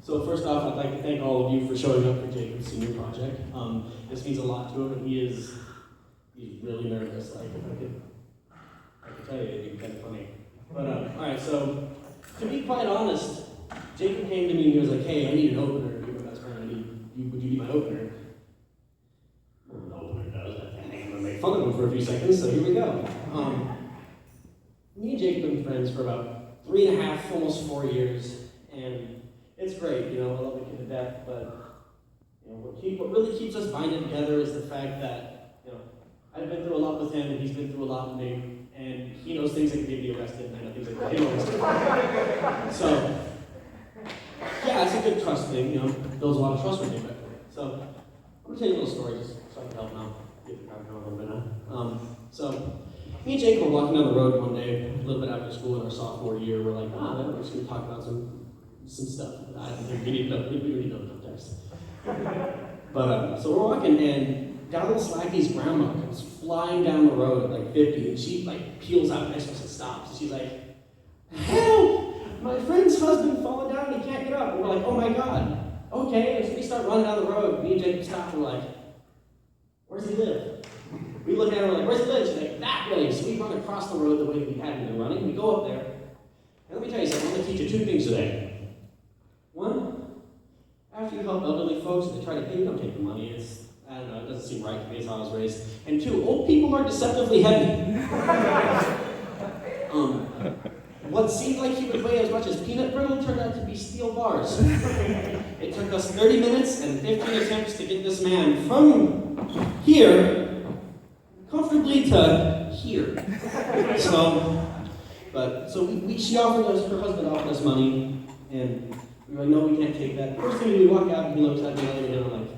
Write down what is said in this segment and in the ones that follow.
So first off, I'd like to thank all of you for showing up for Jacob's senior project. This means a lot to him, and he's really nervous. Like, if I could tell you, it'd be kind of funny. But all right, so to be quite honest, Jacob came to me and he was like, "Hey, I need an opener. You're my best friend. Would you be my opener?" Well, an opener does. I think I'm gonna make fun of him for a few seconds. So here we go. Me and Jacob have been friends for about 3.5, almost 4 years, and it's great. You know, I love the kid to death, but you know, what really keeps us binded together is the fact that, you know, I've been through a lot with him, and he's been through a lot with me, and he knows things that can get me arrested, and I know things that can get him arrested. So, yeah, it's a good trust thing, you know, builds a lot of trust with me. So, I'm gonna tell you a little story just so I can help him out, get the crowd going a little bit now. So, me and Jake were walking down the road one day, a little bit after school in our sophomore year. We're like, we're just gonna talk about some stuff. I don't think we need to know the context. But so we're walking, and Donald Slacky's grandma comes flying down the road at like 50, and she like peels out next to us and stops. And she's like, "Help! My friend's husband fallen down and he can't get up." And we're like, "Oh my God, okay." And so we start running down the road. Me and Jacob stop, and we're like, "Where's he live?" We look at her, we're like, "Where's he live?" She's like, "That way." So we run across the road the way we hadn't been running. We go up there, and let me tell you something. I'm going to teach you 2 things today. One, after you help elderly folks and they try to pay you, don't take the money. I don't know, it doesn't seem right to me. It's how I was raised. And 2, old people are deceptively heavy. What seemed like he would weigh as much as peanut brittle turned out to be steel bars. It took us 30 minutes and 15 attempts to get this man from here comfortably to here. She offered us, her husband offered us money, and we were like, "No, we can't take that." First thing we walk out, and he looks at me and I'm like,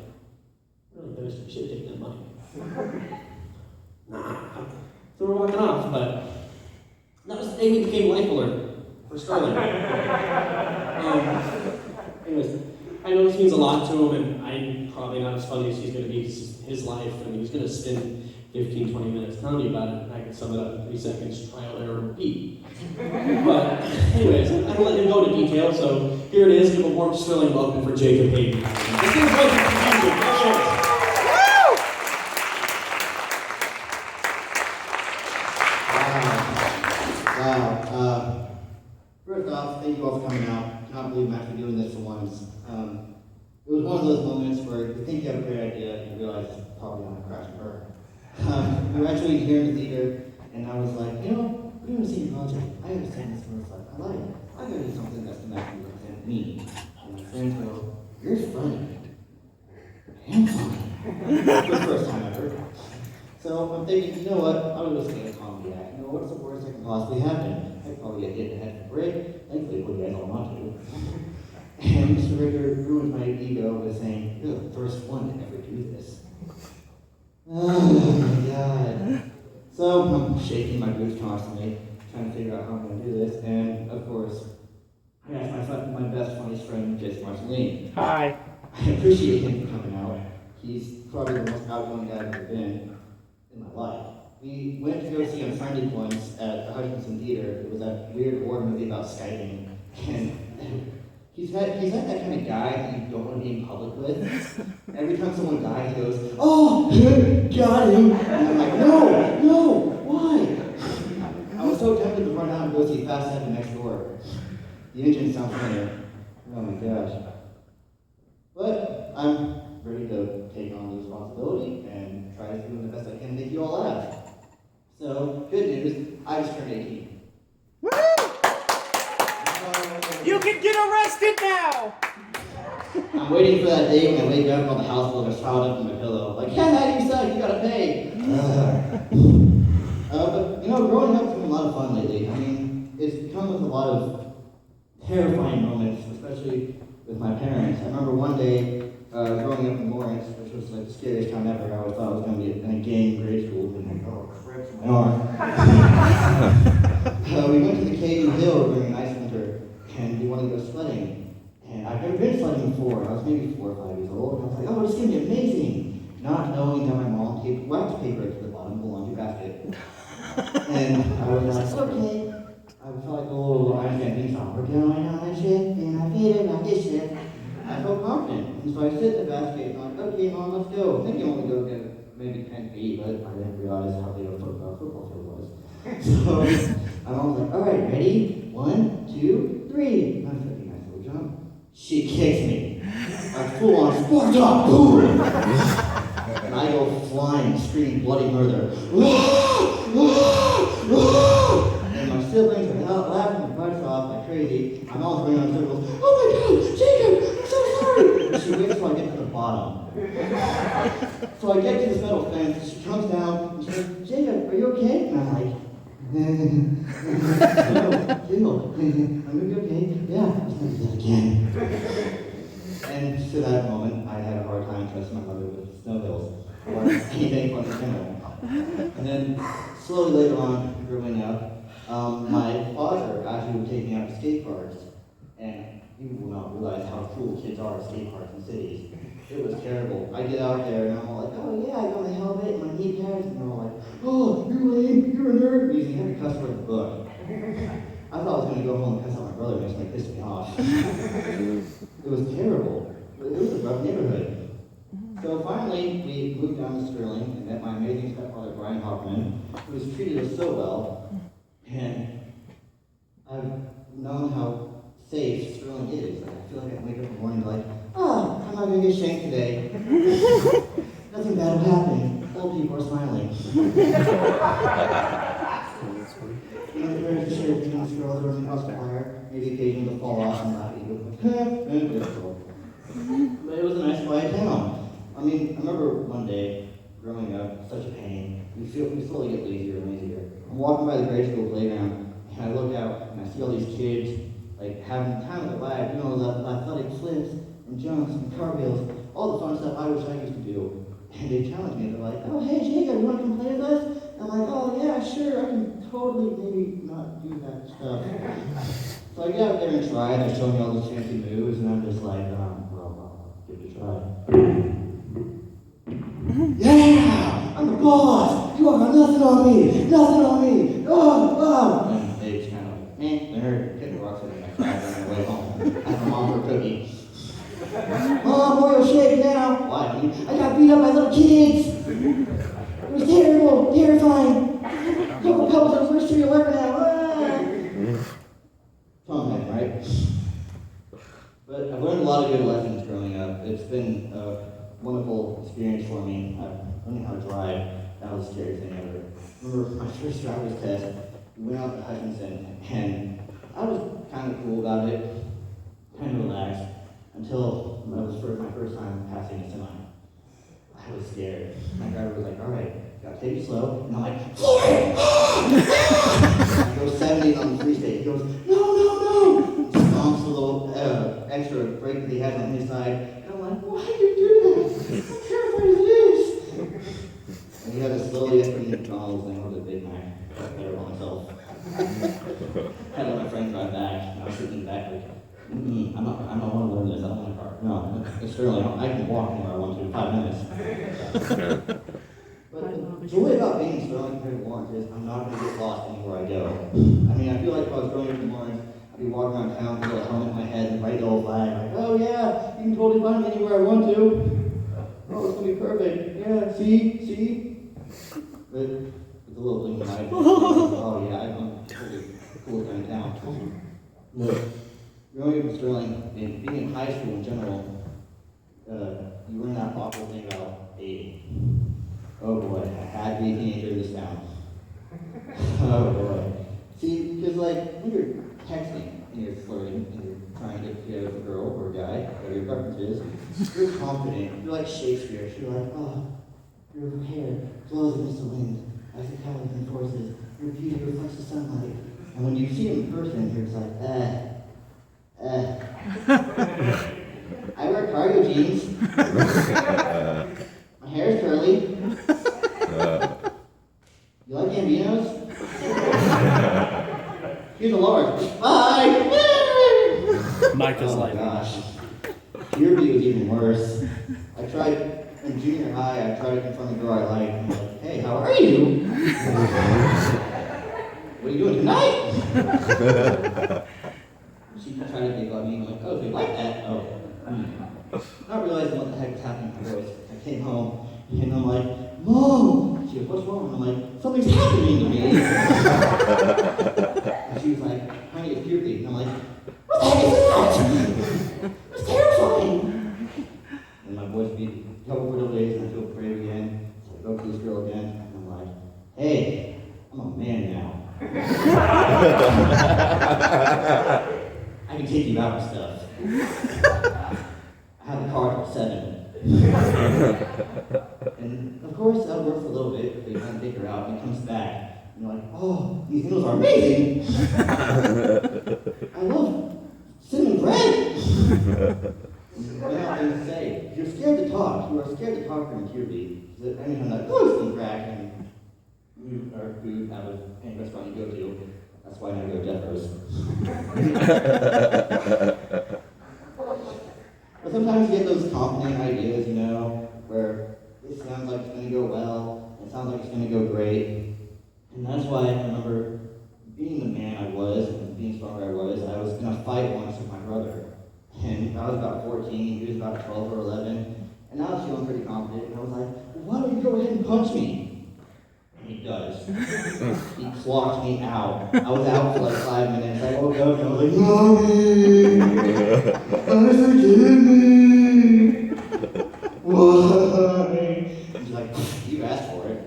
"Really, we should have taken that money." Nah. So we're walking off, but that was the day we became life alert for Sterling. Anyways, I know this means a lot to him, and I'm probably not as funny as he's going to be. This is his life, and he's going to spend 15, 20 minutes telling you about it, and I can sum it up in 3 seconds, trial, error, repeat. But anyways, I don't let him go into detail, so here it is. Give a warm Sterling welcome for Jacob Hayden. Let's give a welcome to Jacob. Wow. First off, thank you all for coming out. I cannot believe I'm actually doing this for once. It was one of those moments where you think you have a great idea and you realize it's probably not a crash and burn. We were actually here in the theater, and I was like, we're doing a senior project. I understand this first, like, I like it. I gotta do something that's gonna actually represent me. And my friends go, "You're funny." I am funny. For the first time ever. So I'm thinking, you know what? I'm just gonna comedy act. What's the worst that can possibly happen? I'd probably get hit in the head for break. Thankfully, you guys all want to. And Mr. Ricker ruined my ego by saying, "You're the first one to ever do this." Oh my God. So I'm shaking my boots constantly, trying to figure out how I'm going to do this. And of course, I asked my best, funniest friend, Jason Marceline. Hi. I appreciate him for coming out. He's probably the most outgoing guy I've ever been in my life. We went to go see Unfriendly once at the Hutchinson Theater. It was that weird horror movie about Skyping. And he's like that kind of guy that you don't want to be in public with. Every time someone dies, he goes, "Oh, got him." And I'm like, no, why? I was so tempted to run out and go see Fast 7 next door. The engine sounds familiar. Oh my gosh. But I'm ready to take on the responsibility and try to do the best I can to make you all laugh. So, good news, I just turned 18. Woo! You can get arrested now! I'm waiting for that day when I wake up and all the house full of a child up on my pillow. Like, "Yeah, you suck, you gotta pay." But, growing up's been a lot of fun lately. I mean, it's come with a lot of terrifying moments, especially with my parents. I remember one day, growing up in Lawrence, which was like the scariest time ever. I always thought I was going to be in a gay grade school, and like, oh, crap, my arm. We went to the Cayman Hill during a nice winter, and we wanted to go sledding. And I've never been sledding before. I was maybe 4 or 5 years old, and I was like, "Oh, this is going to be amazing." Not knowing that my mom taped wax paper to the bottom of the laundry basket. And I was like, "Okay." I felt like a little Einstein theme song. We're going on a ship, and I feel it like a ship. I felt confident, and so I sit in the basket, and I'm like, okay, Mom, let's go. Thinking only go get maybe 10 feet, but I didn't realize how big a football field was. So I'm all like, all right, ready? 1, 2, 3. And I'm thinking, nice little jump. She kicks me. I full on sparked up, boom! And I go flying, screaming bloody murder. And my siblings are out laughing their butts off like crazy. I'm all running on circles. Oh my God, Jacob, I'm so sorry! And she waits till I get to the bottom. So I get to this metal fence, and she comes down, and she says, Jacob, are you okay? And I'm like, no, Jill, I'm gonna be okay. Yeah, I'm gonna do that again. And to that moment, I had a hard time trusting my mother with snow hills or anything fun in general. And then slowly later on, growing up, my father actually would take me out to skate parks, and you will not realize how cool kids are at skate parks in cities. It was terrible. I get out there and I'm all like, oh yeah, I got my helmet and my knee pads, and they're all like, oh, you're lame, you're a nerd, using every cuss word in the book. I thought I was going to go home and cuss out my brother, and it's going to piss me off. It was terrible. It was a rough neighborhood. So finally, we moved down to Sterling and met my amazing stepfather, Brian Hoffman, who has treated us so well. And I've known how safe Sterling is. I feel like I can wake up in the morning and be like, oh, I'm not going to get shanked today. Nothing bad will happen. Old people are smiling. There's the shit between this girl throwing across the fire, maybe occasionally to fall off and laugh at you. But it was a nice quiet town. I mean, I remember one day, growing up, such a pain. We slowly get lazier and lazier. I'm walking by the grade school playground, and I look out, and I see all these kids, like, having time of their life, you know, the athletic flips, and jumps, and cartwheels, all the fun stuff I wish I used to do. And they challenged me, they're like, oh, hey, Jacob, you want to come play with us? And I'm like, oh, yeah, sure, I can totally maybe not do that stuff. So I get out there and try, and they're showing me all these fancy moves, and I'm just like, well, give it a try. Yeah! I'm the boss! You got nothing on me! Nothing on me! Oh! And they just kind of like, they're getting the rocks at me. I cried on my way home. Asked my mom for a cookie. Mom, Oreo shake now! Why? I got beat up by little kids! It was terrible, terrifying. Couple couples on the first 311 now. Fun, right? But I've learned a lot of good lessons growing up. It's been a wonderful experience for me. I've learned how to drive. That was the scariest thing ever. I remember my first driver's test. We went out to Hutchinson, and I was kind of cool about it, kind of relaxed, until it was my first time passing a semi. I was scared. My driver was like, all right, gotta take it slow. And I'm like, Floyd! I go 70 on the free state. He goes, no! He stomps a little extra brake that he has on his side. And I'm like, why do you do that? I'm terrified of this. And he had to slowly get from McDonald's and I ordered a Big Mac. I was better by myself. I had to let my friend drive back, and I was sitting in the back like, I don't want to learn this, I don't want a car. No, it's Sterling, I can walk anywhere I want to in 5 minutes. But the joy about being in Sterling compared to Lawrence is I'm not going to get lost anywhere I go. I mean, I feel like if I was growing up in Lawrence, I'd be walking around town with a helmet in my head and right yellow flag, like, oh yeah, you can totally find me anywhere I want to. Oh, it's going to be perfect. Yeah, see? But with a little bling in my eye, oh yeah, I'm totally cool guy in town. Look. Growing up in Sterling and being in high school in general, you learn that awful thing about dating. Oh boy, I had to be a teenager in this town. Oh boy. See, because like when you're texting and you're flirting and you're trying to get together with a girl or a guy, whatever your preference is, you're confident. You're like Shakespeare. You're like, oh, your hair flows against the wind as the Caliban forces. Your beauty reflects the sunlight. And when you see him in person, you're just like, I wear cargo jeans. My hair is curly. You like Gambinos? Here's a large. Bye! Micah's like, Gosh. Puberty was even worse. I tried, in junior high, I tried to confront a girl I liked. I'm like, hey, how are you? what are you doing tonight? She tried to make on me. I'm like, oh, so you like that? Oh. Not realizing what the heck was happening to my voice. I came home and I'm like, Mom! She goes, what's wrong? I'm like, something's happening to me. And she was like, honey, it's puberty. And I'm like, what the heck is that? It's terrifying. And my voice beat a couple more days and I feel brave again. So I go to this girl again and I'm like, hey, I'm a man now. I can take you out and stuff. I have a car till 7. And of course, that worked for a little bit, but you kind of take her out and it comes back. And you're like, oh, these meals are amazing! I love cinnamon bread! You don't have things to say. If you're scared to talk, you are scared to talk during puberty. So anytime that voice can crack and you or food out of any restaurant you go to, that's why I never go to Jeffers. But sometimes you get those confident ideas, you know, where it sounds like it's going to go well, it sounds like it's going to go great. And that's why I remember being the man I was, and being stronger I was in a fight once with my brother. And I was about 14, he was about 12 or 11, and I was feeling pretty confident, and I was like, well, why don't you go ahead and punch me? And he does. He clocked me out. I was out for like 5 minutes. I woke up and I was like, Mommy! Forgive me! Why? She's like, you asked for it.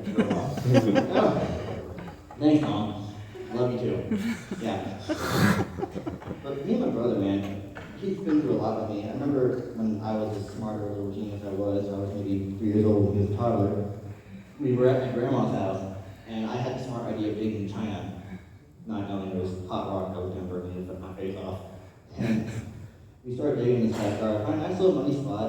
Oh, thanks, Mom. Love you too. Yeah. But me and my brother, man, he's been through a lot with me. I remember when I was as smart or little genius as I was maybe 3 years old when he was a toddler. We were at my grandma's house, and I had the smart idea of digging China, not knowing there was hot rock that was going to burn me and cut my face off. And we started digging in this backyard. I found a nice little muddy spot,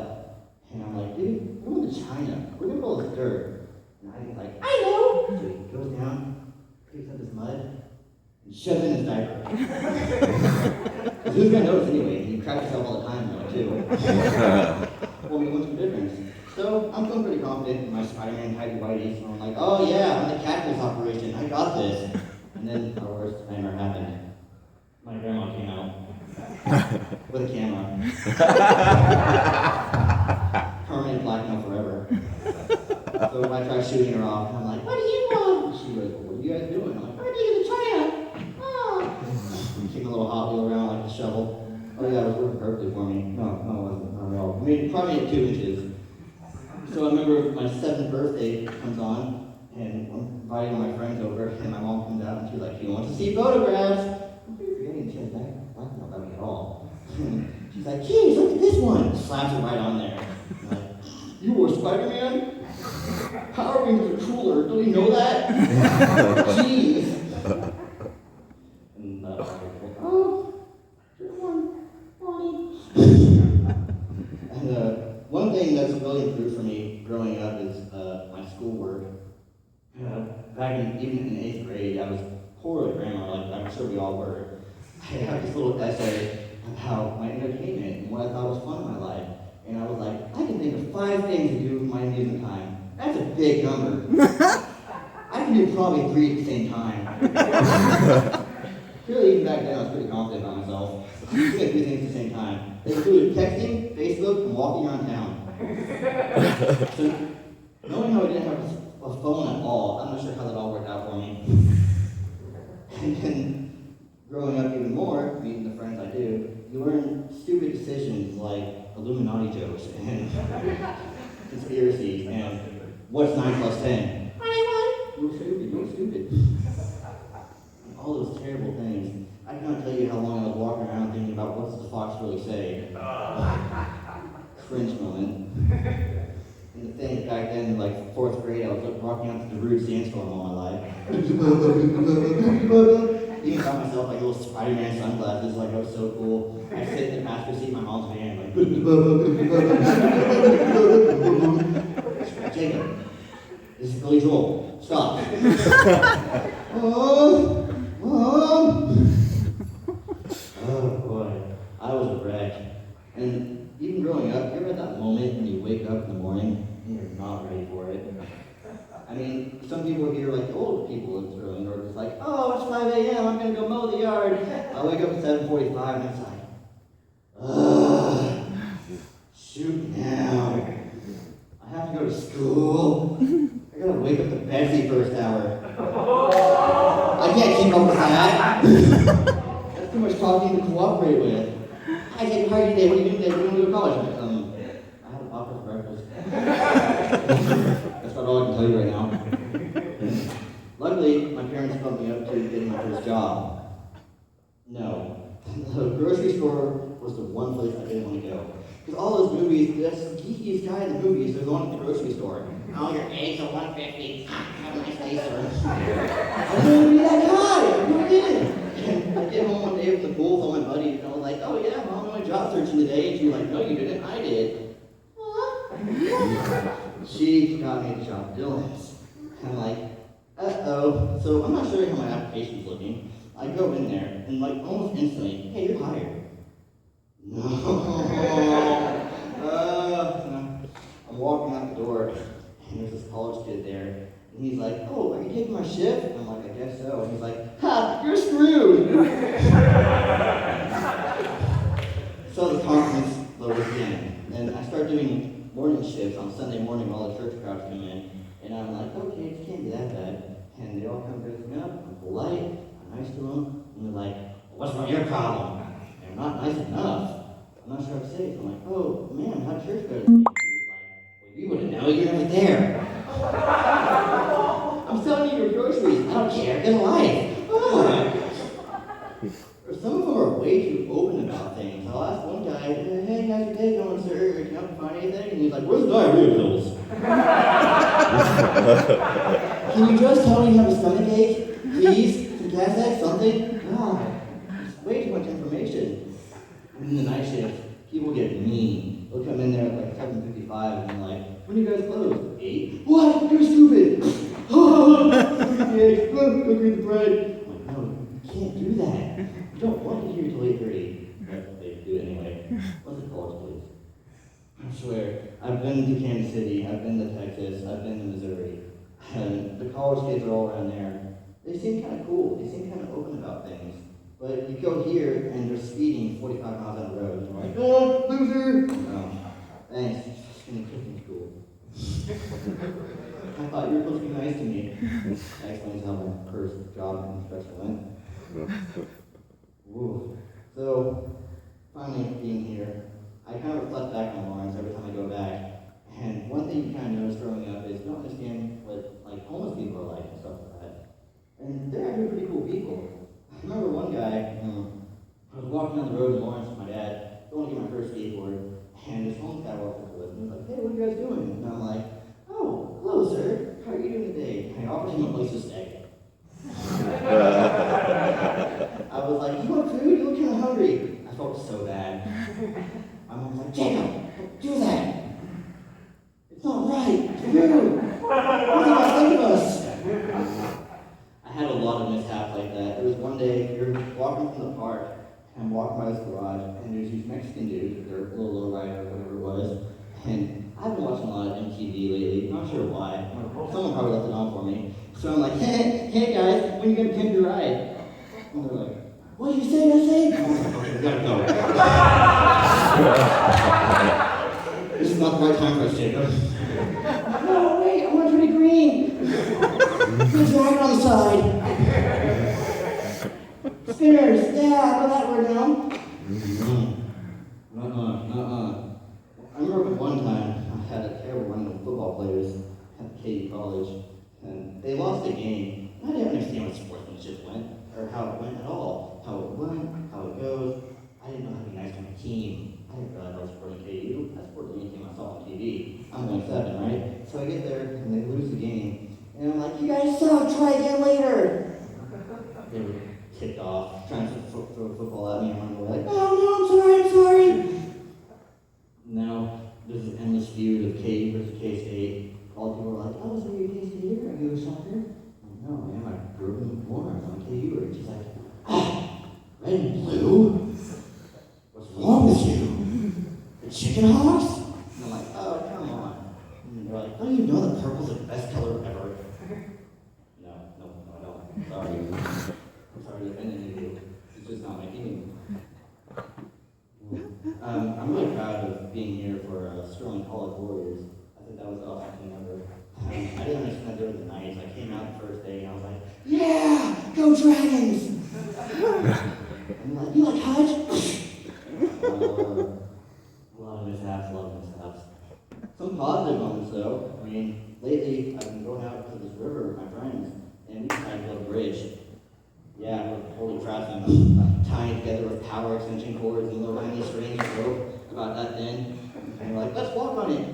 and I'm like, dude, we're going to China. We're going to pull this dirt. And I'm like, I know! So he goes down, picks up this mud, and shoves it in his diaper. Because who's going to notice anyway? He cracks himself all the time, though, too. Well, we went to the difference. So I'm feeling pretty confident in my Spider-Man tidy whitey, so I'm like, oh yeah, I'm the cactus operation, I got this. And then our worst nightmare happened. My grandma came out with a camera. Permanent blackmail forever. So I tried shooting her off, and I'm like, what do you want? And she goes, well, what are you guys doing? I'm like, we're digging the China. Oh. Taking a little hot wheel around like a shovel. Oh yeah, it was working perfectly for me. No, it wasn't, not at all. I mean, probably at 2 inches. So I remember my 7th birthday comes on, and I'm inviting all my friends over, and my mom comes out, and she's like, she wants to see photographs. I'm forgetting she has blackmail about me at all. She's like, geez, look at this one. Slaps it right on there. I'm like, you were Spider-Man? Power Rangers are cooler, don't you know that? Jeez. And oh, good one, Bonnie. And one thing that's really improved for me growing up is my schoolwork. Back even in 8th grade, I was poor at grammar, like I'm sure we all were. I had this little essay about my entertainment and what I thought was fun in my life. And I was like, I can think of 5 things to do with my amusement time. That's a big number. I can do probably 3 at the same time. Really, even back then, I was pretty confident about myself. I could do 3 things at the same time. They included texting, Facebook, and walking around town. So, knowing how I didn't have a phone at all, I'm not sure how that all worked out for me. And then, growing up even more, meeting the friends I do, you learn stupid decisions like Illuminati jokes and conspiracies and what's 9 plus 10? 21. You're stupid. And all those terrible things. I cannot tell you how long I was walking around thinking about what does the fox really say. Cringe moment. And the thing back then, like 4th grade, I was walking out to the Rude Sandstorm all my life. Even got myself like little Spider-Man sunglasses, like I was so cool. I sit in the passenger seat in my mom's van, like Jacob, this is Billy Joel. Stop. Mom. Oh boy, I was a wreck. And even growing up, you ever had that moment when you wake up in the morning and you're not ready for it? I mean, some people here, like the old people, it's early, or just like, oh, it's 5 a.m., I'm gonna go mow the yard. I wake up at 7:45 and it's like, ugh, shoot now. I have to go to school. I gotta wake up the Betsy first hour. I can't keep up with that. That's too much talking to cooperate with. Hi, Jake, how are you today? What are you doing today? We're gonna go to college. I had a papa for breakfast. That's about all I can tell you right now. Luckily, my parents bumped me up to getting my first job. No. The grocery store was the one place I didn't want to go. Because all those movies, that's the geekiest guy in the movies, they're the one at the grocery store. Oh, your eggs are $1.50. Have a nice day, sir. I didn't want to be that guy. I really didn't. And I get home one day from the pool, told my buddy, and I was like, oh yeah, Mom, I went job searching today. And she was like, no, you didn't. I did. She got me a job at Dylan's. And I'm like, uh-oh. So I'm not sure how my application's looking. I go in there, and like almost instantly, hey, you're hired. No. I'm walking out the door, and there's this college kid there, and he's like, oh, are you taking my shift? And I'm like, I guess so. And he's like, ha, you're screwed. So the conference lowers again, and I start doing morning shifts on Sunday morning while the church crowds come in, and I'm like, okay, it can't be that bad. And they all come dressing up, I'm polite, I'm nice to them, and they're like, what's your problem? And I'm not nice enough. I'm not sure what to say. So I'm like, oh man, how'd church go today? And he was like, well, you wouldn't know, you're never there. I'm selling you your groceries. I don't care, get a life. Or some of them are way too open about things. I'll ask one guy, hey, how's your day going, sir? Can you help me find anything? And he's like, where's the diarrhea pills? Can you just tell me you have a stomach ache? Please? Some gas egg, something? God, it's way too much information. And in the night shift, people get mean. They'll come in there at like 7:55 and they're like, when do you guys close? 8? What? You're stupid! Go greet the bride. I'm like, no, you can't do that. You don't want to hear till 8:30. But they do it anyway. What's it called, please? I swear, I've been to Kansas City, I've been to Texas, I've been to Missouri. And the college kids are all around there. They seem kind of cool. They seem kind of open about things. But you go here and they're speeding 45 miles down the road. And you're like, oh, loser! No, thanks. Just gonna kick me school. I thought you were supposed to be nice to me. That explains how my first job inspection went. Woo. So, finally being here, I kind of reflect back on Lawrence every time I go back. And one thing you kind of notice growing up is you don't understand what like homeless people are like and stuff like that. And they're actually pretty cool people. I remember one guy, I was walking down the road in Lawrence with my dad, going to get my first skateboard, and this homeless guy walked up with me and was like, hey, what are you guys doing? And I'm like, oh, hello, sir. How are you doing today? And I offered him a place to stay. I was like, you want food? You look kind of hungry. I felt so bad. My mom was like, Jacob, don't do that. It's not right. It's rude. What do you guys think of us? I had a lot of mishaps like that. There was one day, we were walking from the park, and I'm walking by this garage, and there's these Mexican dudes, they're a little lowrider, whatever it was, and I've been watching a lot of MTV lately, not sure why. Someone probably left it on for me. So I'm like, hey guys, when are you gonna pimp your ride? And they're like, what did you say, I was like, okay, we gotta go. This is not the right time for us, Jacob. No, wait, I want to be green. There's a dragon on the side. Spinners, yeah, I know that word now. I remember one time I had a terrible run with football players at KU College, and they lost a game. I didn't understand what sportsmanship went, or how it went at all. How it went, how it goes. I didn't know how to be nice to my team. I didn't realize I was supporting KU. I supported the team I saw on TV. I'm going 7, right? So I get there, and they lose the game. And I'm like, you guys suck, try again later. They were kicked off, trying to throw football at me, and I'm like, oh no, I'm sorry. Now, there's an endless feud of KU versus K-State. All the people are like, oh, so you're a K-State or are you a soccer? No, man, I grew up in Florence. I'm a KU. And she's like, ah, red and blue? What's wrong with you? The chicken hawks? And I'm like, oh, come on. And they're like, don't you know that purple's the best color ever? I'm really proud of being here for Sterling College Warriors. I think that was the awesome thing ever. I didn't understand there were the nights. I came out the first day and I was like, yeah, go Dragons! And like, you like Hutch? A lot of mishaps, Some positive moments though. I mean, lately I've been going out to this river with my friends and we decided to build a bridge. Yeah, we're holding traps and tying together with power extension cords and little tiny strings of rope about that thin. And we're like, let's walk on it.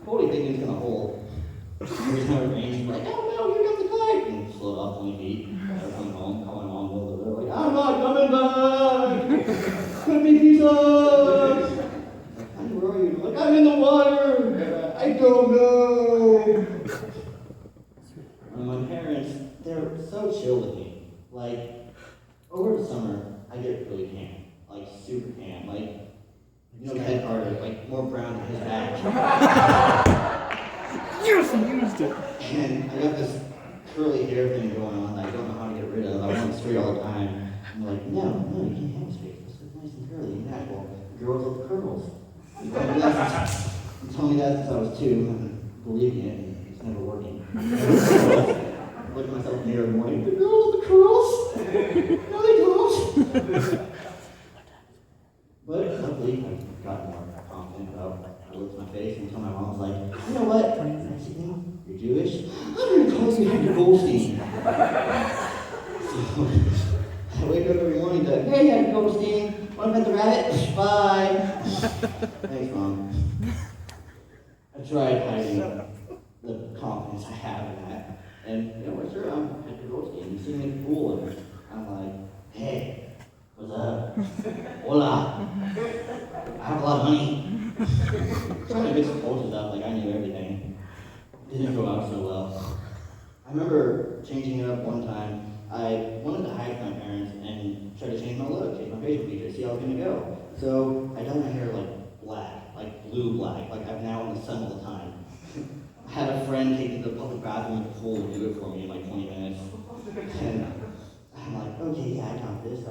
Totally thinking it's gonna hold. Every time it rains, we're like, oh no, here comes the tide! And float off 20 feet. We're coming home, calling mom in the middle of the river, like, I'm not coming back! Let me be done! Like, honey, where are you? I'm like, I'm in the water! I don't know! My parents, they're so chill with me. Like, over the summer, I get really tan. Like, super tan. Like, you know, Ted Carter, like, more brown than his back. Yes, I used it. And I got this curly hair thing going on that I don't know how to get rid of. I want it straight all the time. I'm like, no, you can't have it straight. It's nice and curly and natural. Girls love curls. You told me that since I was 2, and believing it, and it's never working. Look at myself in the mirror in the morning. The girls with the curls? No, they don't. But luckily, I've gotten more confident about I looked at my face and told my mom, I was like, you know what? Mexican, you're Jewish. I'm going to call you Hector Goldstein. So I wake up every morning to, hey, Hector Goldstein, want to pet the rabbit? Bye. Thanks, Mom. I tried hiding the confidence I have in that. And, you know, sure, I'm Hector Goldstein. You see me in the pool, and I'm like, hey, what's up? Hola. I have a lot of money. Trying to mix the cultures up like I knew everything. Didn't go out so well. I remember changing it up one time. I wanted to hide from my parents and try to change my look, change my facial features, see how I was going to go. So I dyed my hair like black, like blue black, like I'm now in the sun all the time. I had a friend take me to the public bathroom at the pool and do it for me in like 20 minutes. And I'm like, okay, yeah, I got this. I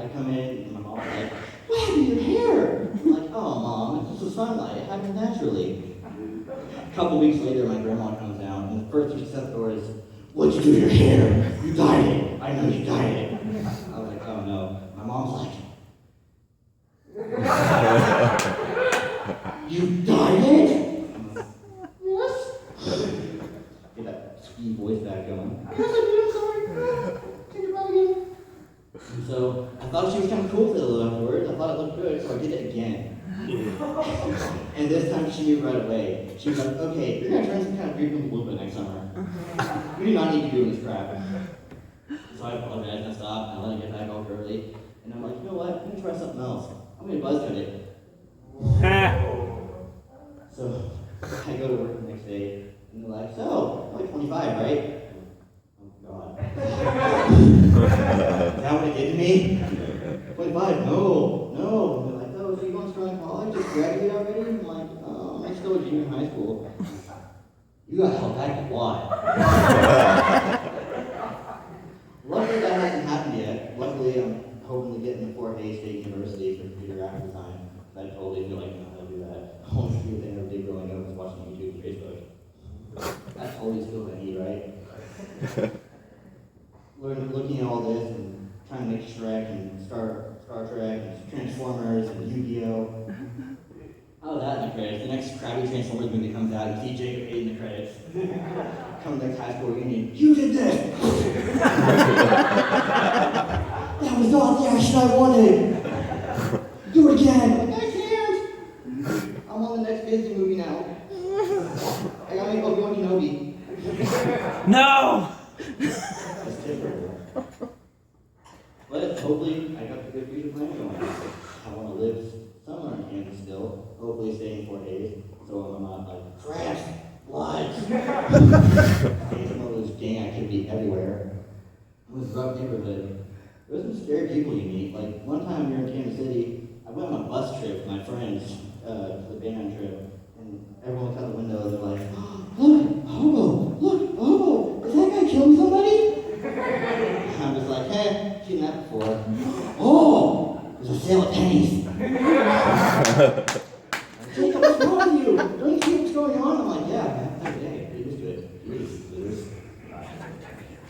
come in, and my mom's like, what happened to your hair? I'm like, oh, Mom, it's just the sunlight. It happened naturally. A couple weeks later, my grandma comes down, and the first thing she says to her is, what'd you do to your hair? You dyed it. I know you dyed it. I was like, oh, no. My mom's like, you dyed it? I'm like, yes. Get that squeaky voice back going. Yes, I did. I'm sorry. Take it back again. And so I thought she was kind of cool with it a little afterwards. I thought it looked good, so I did it again. And this time she knew right away. She was like, okay, you're going to turn some kind of creep in Lupa next summer. We do not need to do this crap. So I apologized and I stopped, and I let it get back all curly. And I'm like, you know what? I'm going to try something else. I'm going to buzz cut it. So I go to work the next day, and they're like, so, you're like 25, right? Oh, God. Is that what it did to me? 25? No. And they're like, oh, so you going to Sterling College? Just graduated already? I'm like, I'm still a junior in high school. You got held back a lot. Luckily, that hasn't happened yet. Luckily, I'm hoping to get into Fort Hays State University for computer graphic design. I totally feel like I know how to do that. The only few thing I ever did growing up was watching YouTube and Facebook. That's all these skills I need, right? Looking at all this and trying to make Shrek and Star Trek and Transformers and Yu-Gi-Oh! Oh, that in the credits. The next Krabby Transformers movie comes out and see Jacob Hayden in the credits. Come to the next high school reunion. You did this! That was not the action I wanted! Do it again! Like, I can't! I'm on the next Disney movie now. I gotta make Obi-Wan Kenobi. No! That's different. But hopefully, I got the good future plan going. I want to live somewhere in Kansas still. Hopefully, stay in Fort Hays, so I'm not like trash, blood. Seeing some of those gang activity everywhere. It was a rough neighborhood. There was some scary people you meet. Like one time we were in Kansas City, I went on a bus trip with my friends to the band trip, and everyone looked out the window and they're like, look, a hobo, look, a hobo. Is that guy killing somebody? I'm just like, seen that before. Oh, there's a sale at Penny's. Jacob, what's wrong with you? Don't you see what's going on? I'm like, yeah, man, every day. It was good. It was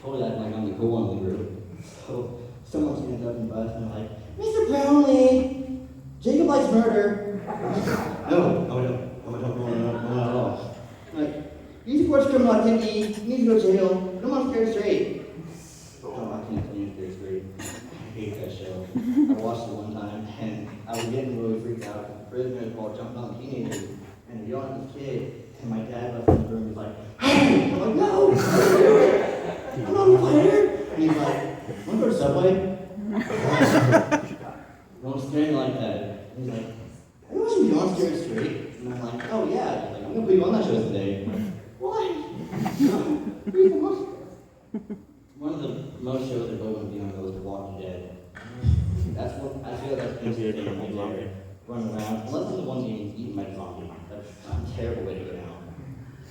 totally acting like I'm the cool one in the group. So someone stands up in the bus and they're like, Mr. Brownlee, Jacob likes murder. No, I don't. Not at all. Like, you support criminal activity, you need to go to jail. Come on, Scared Straight. Oh, I can't stand Scared Straight. I hate that show. I watched it one time and I was getting really freaked out because the prisoners were all jumping on the teenagers and they're yelling at this kid. And my dad left in the room and was like, hey! I'm like, no! I'm not a fighter! And he's like, wanna go to Subway? Don't scare me like that. And he's like, are you watching Beyond Scared Straight? And I'm like, oh yeah. He's like, I'm gonna put you on that show today. I'm like, what? One of the most shows that go on beyond those is Walking Dead. That's what I feel that's been here right there. Running around. Unless I'm the one being eaten by a zombie. That's a terrible way to go down.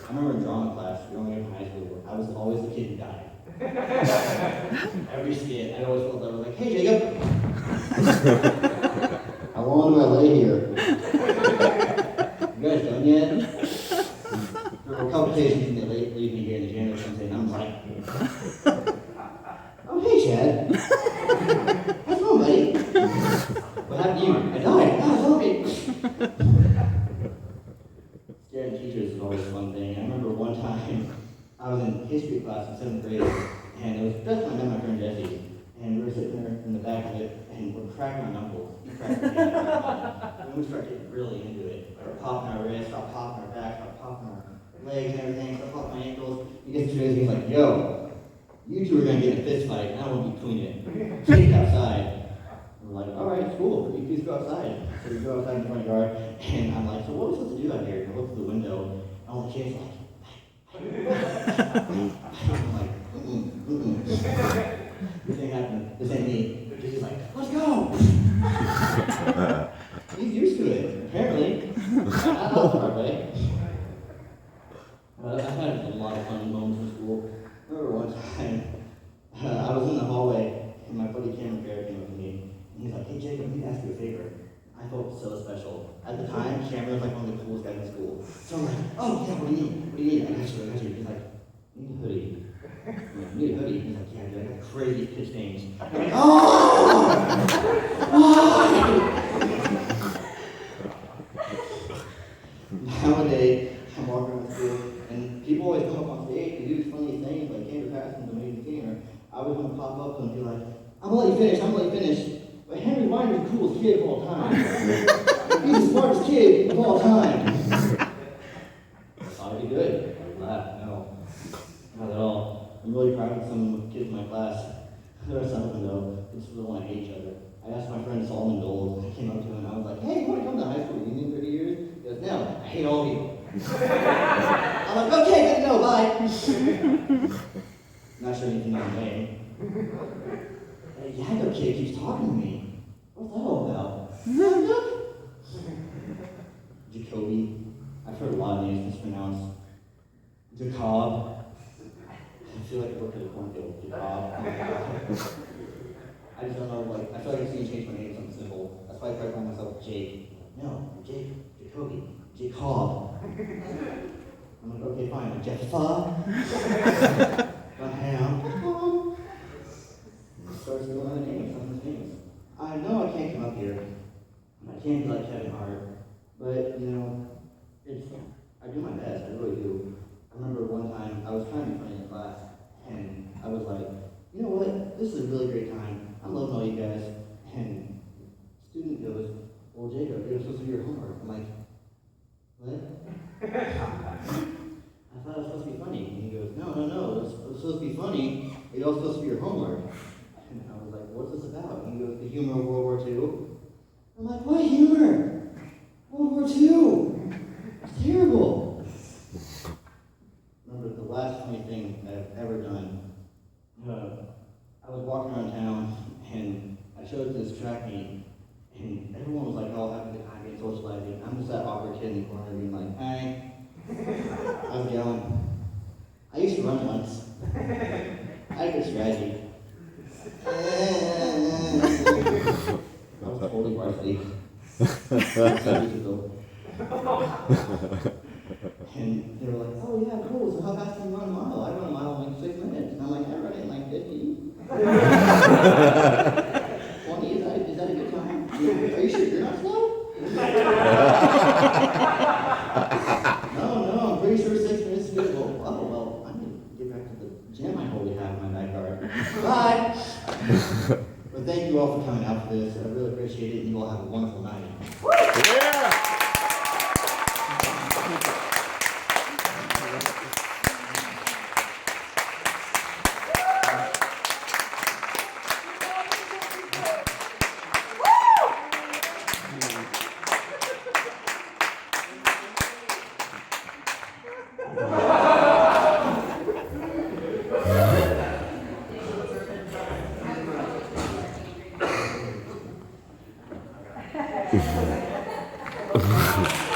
I remember in drama class, growing up in high school, I was always the kid who died. Every skit, I always felt like, I was like, hey Jacob! How long do I lay here? You guys done yet? There were a couple occasions when they leave me here in the janitor comes in, and I'm like, oh hey Chad. How's it going, buddy? What happened to you? I died. Ah, zombie. Scaring teachers is always a fun thing. I remember one time I was in history class in 7th grade, and it was just my friend Jesse, and we were sitting there in the back of it, and we're cracking our knuckles. He cracked his hand, and we start getting really into it. Start popping our wrists, start popping our back, start popping our legs and everything, start popping my ankles. He gets to Jesse, he's like, yo, you two are gonna get in a fist fight, and I don't want to be between it. Take it outside. We're like, all right, cool. You please go outside. So we go outside in the front yard, and I'm like, so what are we supposed to do out here? And I look through the window, and all the kids are like, I'm like, This ain't happening. This ain't me. He's like, let's go. He's used to it, apparently. Not the hard way. I've had a lot of fun moments in school. I remember one time, I was in the hallway, and my buddy Cameron Bear came up to me, and he's like, hey Jacob, I need to ask you a favor. I felt so special. At the time, Cameron was like one of the coolest guys in school. So I'm like, oh yeah, what do you need? What do you need? I got you. He's like, I need a hoodie. I'm like, you need a hoodie? He's like, yeah, dude, I got crazy pitch names. I'm like, oh! Why? Nowadays, I'm walking around school, and people always come up on stage and do funny things like Andrew Patterson's amazing singer. I always want to pop up and be like, I'm gonna let you finish. But Henry Weiner's the coolest kid of all time. He's the smartest kid of all time. I thought it'd be good. I would laugh. No, not at all. I'm really proud of some of the kids in my class. There are some of them though, they just really want to hate each other. I asked my friend Solomon Doles, I came up to him and I was like, hey, you want to come to high school reunion in 30 years? He goes, no, I hate all of you. I'm like, okay, good to know, bye. Not sure anything on my name. That Yago kid keeps talking to me. What's that all about? Jacoby. I've heard a lot of names mispronounced. Jacob. I feel like I work at a cornfield. Jacob. I just don't know, like, I feel like I just need to change my name to something simple. That's why I try to call myself Jake. No, Jake, Jacoby, Jacob. I'm like, okay, fine. Like, Jeffa. Ham. Starts going on the names. I know I can't come up here. I can't be like Kevin Hart. But, you know, I do my best. I really do. I remember one time I was trying to be funny in class, and I was like, you know what? This is a really great time. I'm loving all you guys. And the student goes, well, Jacob, you're supposed to do your homework. I'm like, what? I thought it was supposed to be funny. And he goes, no. It's supposed to be funny. It's also supposed to be your homework. And I was like, what's this about? And he goes, the humor of World War II. I'm like, what humor? World War II. It's terrible. Remember the last funny thing that I've ever done. I was walking around town and I showed this track meet and everyone was like, oh, having a good time, getting socializing. I'm just that awkward kid in the corner being like, hey, how's it going? I used to run once. I had a good strategy. I was varsity. And they were like, oh yeah, cool, so how fast can you run a mile? I run a mile in like 6 minutes. And I'm like, I run it in like 50. 20, is that a good time? Are you sure you're not slow? No, I'm pretty sure 6 minutes is good. Well, I'm gonna get back to the gym I totally have in my backyard. Bye! But thank you all for coming out for this. I really appreciate it, and you all have a wonderful night. Yeah. Ha ha ha.